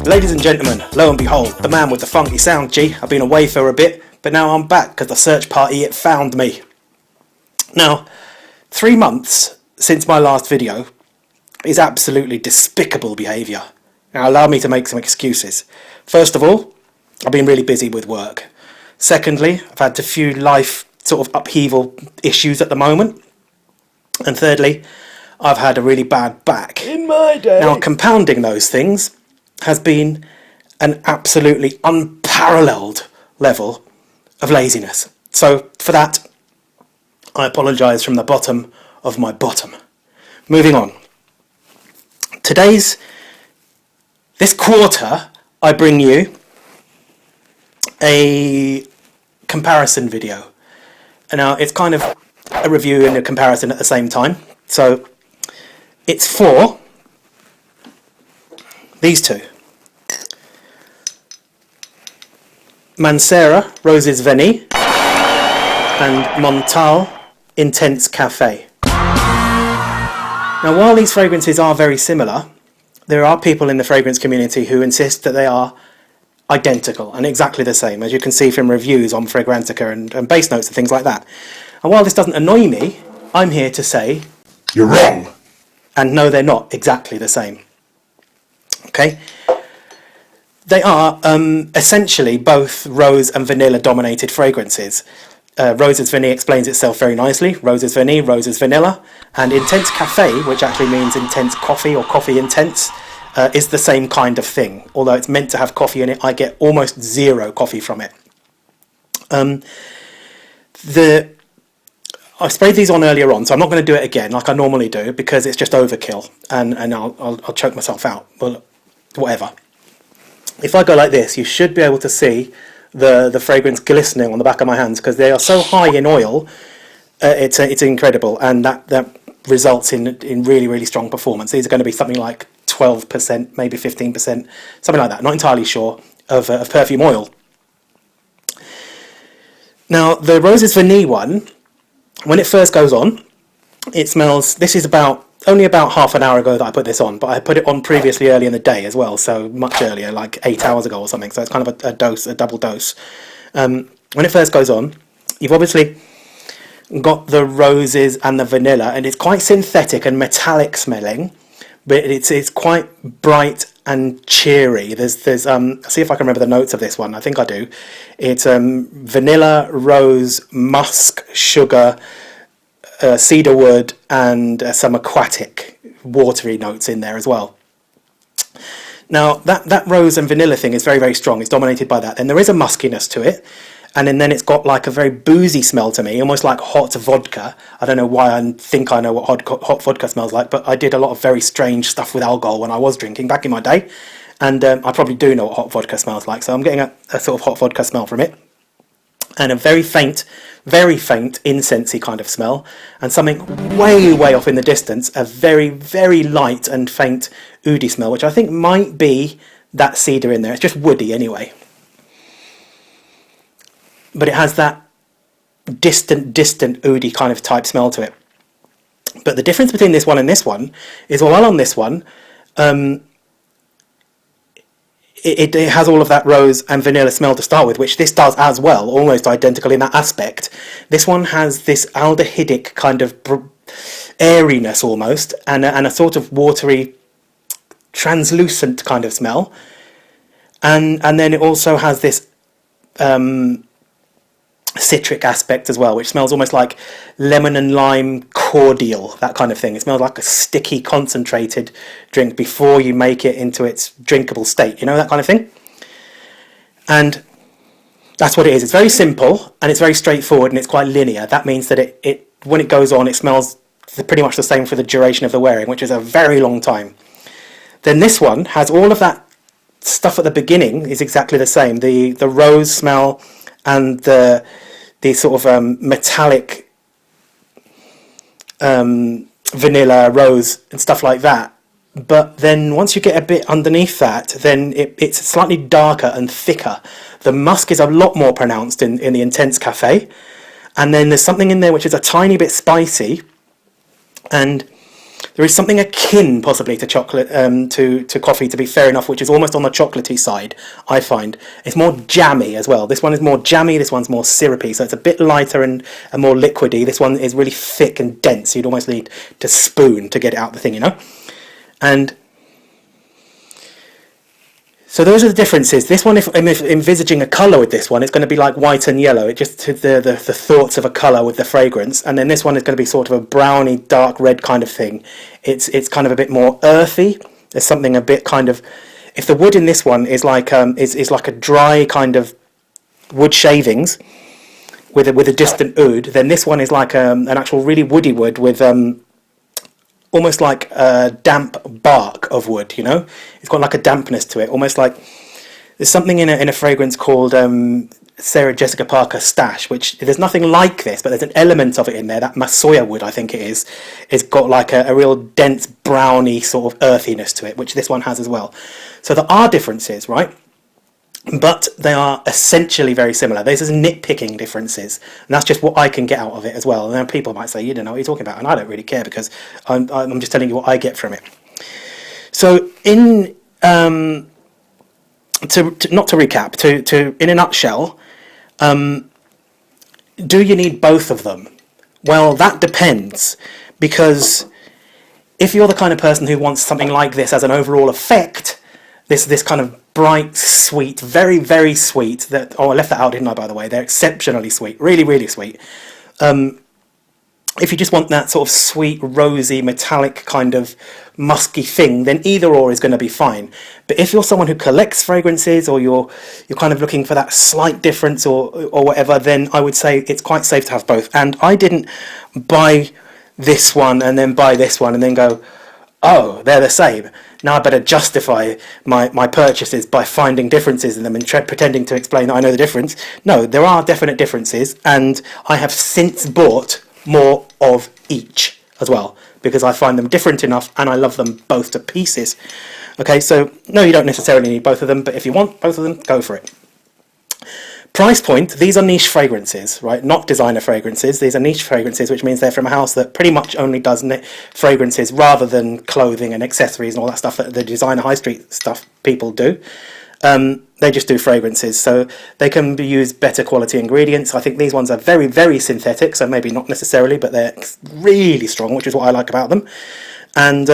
Ladies and gentlemen, lo and behold, the man with the funky sound, G. I've been away for a bit, but now I'm back because the search party, it found me. Now, 3 months since my last video is absolutely despicable behaviour. Now, allow me to make some excuses. First of all, I've been really busy with work. Secondly, I've had a few life sort of upheaval issues at the moment. And thirdly, I've had a really bad back. In my day. Now, compounding those things has been an absolutely unparalleled level of laziness. So for that, I apologise from the bottom of my bottom. Moving on. This quarter, I bring you a comparison video. And now it's kind of a review and a comparison at the same time. So it's for these two. Mancera Roses Vanille and Montale Intense Cafe. Now, while these fragrances are very similar, there are people in the fragrance community who insist that they are identical and exactly the same, as you can see from reviews on Fragrantica and base notes and things like that. And while this doesn't annoy me, I'm here to say you're wrong. And no, they're not exactly the same. Okay? They are essentially both rose and vanilla dominated fragrances. Roses Vanille explains itself very nicely. Roses Vanille, Roses Vanilla. And Intense Cafe, which actually means intense coffee or coffee intense, is the same kind of thing. Although it's meant to have coffee in it, I get almost zero coffee from it. I sprayed these on earlier on, so I'm not going to do it again like I normally do because it's just overkill and I'll choke myself out. Well, whatever. If I go like this, you should be able to see the fragrance glistening on the back of my hands because they are so high in oil. It's incredible, and that results in really, really strong performance. These are going to be something like 12%, maybe 15%, something like that. Not entirely sure of perfume oil. Now, the Roses Vanille one, when it first goes on, it smells. This is only about half an hour ago that I put this on, but I put it on previously early in the day as well, so much earlier, like 8 hours ago or something. So it's kind of a double dose. When it first goes on, you've obviously got the roses and the vanilla, and it's quite synthetic and metallic smelling, but it's quite bright and cheery. There's see if I can remember the notes of this one. I think I do. It's vanilla, rose, musk, sugar, cedar wood, and some aquatic, watery notes in there as well. Now, that rose and vanilla thing is very, very strong. It's dominated by that. And there is a muskiness to it. And then it's got like a very boozy smell to me, almost like hot vodka. I don't know why I think I know what hot vodka smells like, but I did a lot of very strange stuff with alcohol when I was drinking back in my day. And I probably do know what hot vodka smells like. So I'm getting a sort of hot vodka smell from it. And a very faint incensey kind of smell, and something way, way off in the distance, a very, very light and faint oudi smell, which I think might be that cedar in there. It's just woody anyway. But it has that distant oudi kind of type smell to it. But the difference between this one and this one is, while on this one, it has all of that rose and vanilla smell to start with, which this does as well, almost identical in that aspect. This one has this aldehydic kind of airiness almost, and a sort of watery, translucent kind of smell. And then it also has this citric aspect as well, which smells almost like lemon and lime cordial, that kind of thing. It smells like a sticky, concentrated drink before you make it into its drinkable state, you know, that kind of thing. And that's what it is. It's very simple and it's very straightforward and it's quite linear. That means that it when it goes on, it smells pretty much the same for the duration of the wearing, which is a very long time. Then this one has all of that stuff at the beginning is exactly the same. The rose smell and the sort of metallic vanilla, rose and stuff like that. But then once you get a bit underneath that, then it's slightly darker and thicker. The musk is a lot more pronounced in the Intense Cafe. And then there's something in there which is a tiny bit spicy. And There is something akin, possibly, to chocolate, to coffee, to be fair enough, which is almost on the chocolatey side, I find. It's more jammy as well. This one is more jammy, this one's more syrupy, so it's a bit lighter and more liquidy. This one is really thick and dense. You'd almost need to spoon to get it out the thing, you know? And so those are the differences. This one, if I'm envisaging a colour with this one, it's going to be like white and yellow. It just the thoughts of a colour with the fragrance. And then this one is going to be sort of a browny, dark red kind of thing. It's kind of a bit more earthy. There's something a bit kind of... If the wood in this one is like is like a dry kind of wood shavings with a distant oud, then this one is like an actual really woody wood with... almost like a damp bark of wood, you know? It's got like a dampness to it, almost like... There's something in a fragrance called Sarah Jessica Parker Stash, which there's nothing like this, but there's an element of it in there, that Masoya wood, I think it is. It's got like a real dense, browny sort of earthiness to it, which this one has as well. So there are differences, right? But they are essentially very similar. There's nitpicking differences, and that's just what I can get out of it as well. And then people might say, you don't know what you're talking about, and I don't really care because I'm just telling you what I get from it. So in not to recap, to in a nutshell, do you need both of them? Well, that depends, because if you're the kind of person who wants something like this as an overall effect, this kind of bright, sweet, very, very sweet, that, oh, I left that out, didn't I, by the way? They're exceptionally sweet, really, really sweet. If you just want that sort of sweet, rosy, metallic kind of musky thing, then either or is going to be fine. But if you're someone who collects fragrances, or you're kind of looking for that slight difference or whatever, then I would say it's quite safe to have both. And I didn't buy this one and then buy this one and then go, oh, they're the same. Now I better justify my purchases by finding differences in them and pretending to explain that I know the difference. No, there are definite differences, and I have since bought more of each as well, because I find them different enough and I love them both to pieces. Okay, so no, you don't necessarily need both of them, but if you want both of them, go for it. Price point, these are niche fragrances, right? Not designer fragrances. These are niche fragrances, which means they're from a house that pretty much only does fragrances rather than clothing and accessories and all that stuff that the designer high street stuff people do. They just do fragrances, so they can be used better quality ingredients. I think these ones are very, very synthetic, so maybe not necessarily, but they're really strong, which is what I like about them. And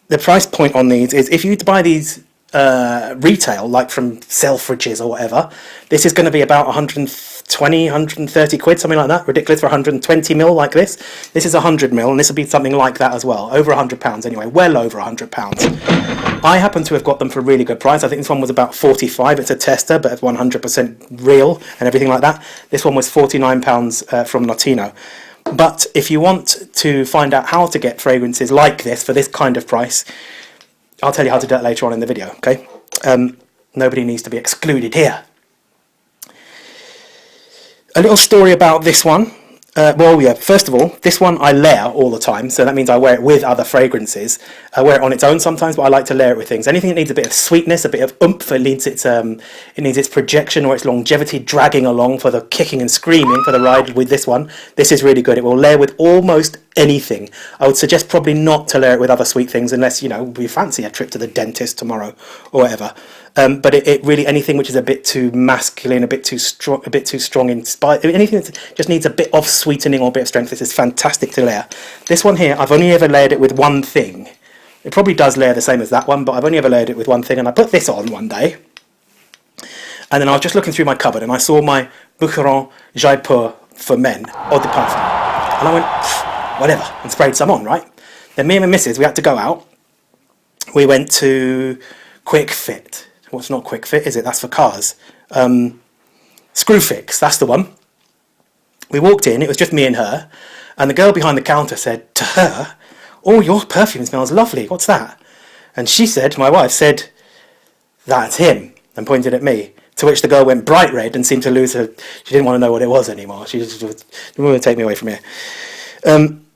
the price point on these is, if you buy these retail, like from Selfridges or whatever, this is going to be about 120, 130 quid, something like that. Ridiculous for 120 mil like this. This is 100 mil, and this will be something like that as well. Over £100 anyway, well over £100. I happen to have got them for a really good price. I think this one was about 45. It's a tester, but it's 100% real and everything like that. This one was £49 from Notino. But if you want to find out how to get fragrances like this for this kind of price, I'll tell you how to do it later on in the video, okay? Nobody needs to be excluded here. A little story about this one. Well, yeah, first of all, this one I layer all the time, so that means I wear it with other fragrances. I wear it on its own sometimes, but I like to layer it with things. Anything that needs a bit of sweetness, a bit of oomph, it needs its projection or its longevity dragging along for the kicking and screaming for the ride with this one. This is really good. It will layer with almost anything. I would suggest probably not to layer it with other sweet things unless, you know, we fancy a trip to the dentist tomorrow or whatever. But it really, anything which is a bit too masculine, a bit too strong in spice, anything that just needs a bit of sweetening or a bit of strength, this is fantastic to layer. This one here, I've only ever layered it with one thing. It probably does layer the same as that one, but I've only ever layered it with one thing, and I put this on one day, and then I was just looking through my cupboard, and I saw my Boucheron Jaipur for men, eau de parfum, and I went, whatever, and sprayed some on, right? Then me and my missus, we had to go out. We went to Quick Fit. What's not Quick Fit, is it? That's for cars. Screwfix, that's the one. We walked in, it was just me and her, and the girl behind the counter said to her, oh, your perfume smells lovely, what's that? And she said, my wife said, that's him, and pointed at me. To which the girl went bright red and seemed to lose her, she didn't want to know what it was anymore. She just didn't want to take me away from here.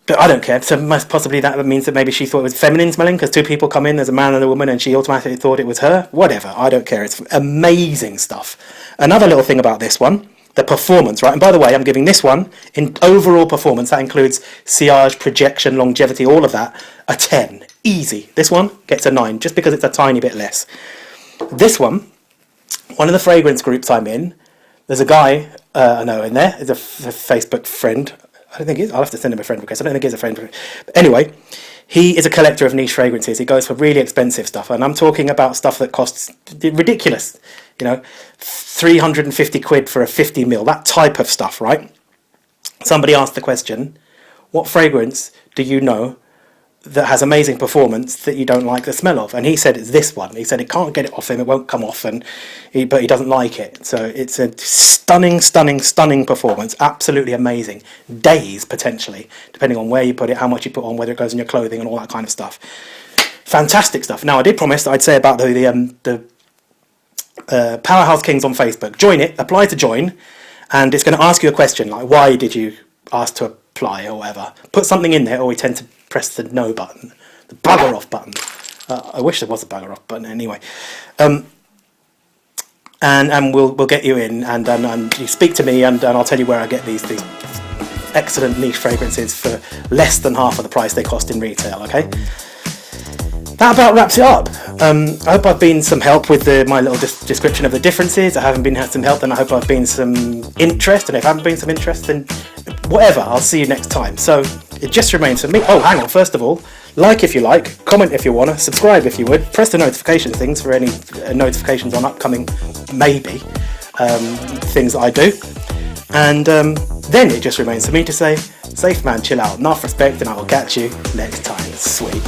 But I don't care, so most possibly that means that maybe she thought it was feminine smelling, because two people come in, there's a man and a woman, and she automatically thought it was her. Whatever, I don't care, it's amazing stuff. Another little thing about this one, the performance, right? And by the way, I'm giving this one, in overall performance, that includes sillage, projection, longevity, all of that, a 10. Easy. This one gets a 9, just because it's a tiny bit less. This one of the fragrance groups I'm in, there's a guy I know in there, is a Facebook friend. I don't think he is. I'll have to send him a friend request. I don't think he's a friend. But anyway, he is a collector of niche fragrances. He goes for really expensive stuff, and I'm talking about stuff that costs ridiculous. 350 quid for a 50 ml, that type of stuff, right? Somebody asked the question, what fragrance do you know that has amazing performance that you don't like the smell of? And he said it's this one. He said it can't get it off him, it won't come off, but he doesn't like it. So it's a stunning performance, absolutely amazing. Days, potentially, depending on where you put it, how much you put on, whether it goes in your clothing and all that kind of stuff. Fantastic stuff. Now, I did promise that I'd say about the Powerhouse Kings on Facebook. Join it, apply to join, and it's going to ask you a question like, why did you ask to apply or whatever. Put something in there, or we tend to press the no button, the bugger off button. I wish there was a bugger off button anyway. And we'll get you in, and you speak to me, and I'll tell you where I get these excellent niche fragrances for less than half of the price they cost in retail. Okay. That about wraps it up. I hope I've been some help with my little description of the differences. I haven't been had some help, then I hope I've been some interest. And if I haven't been some interest, then whatever. I'll see you next time. So it just remains for me. Oh, hang on. First of all, like if you like, comment if you want to, subscribe if you would, press the notification things for any notifications on upcoming maybe things that I do. And then it just remains for me to say, safe man, chill out, enough respect, and I will catch you next time. Sweet.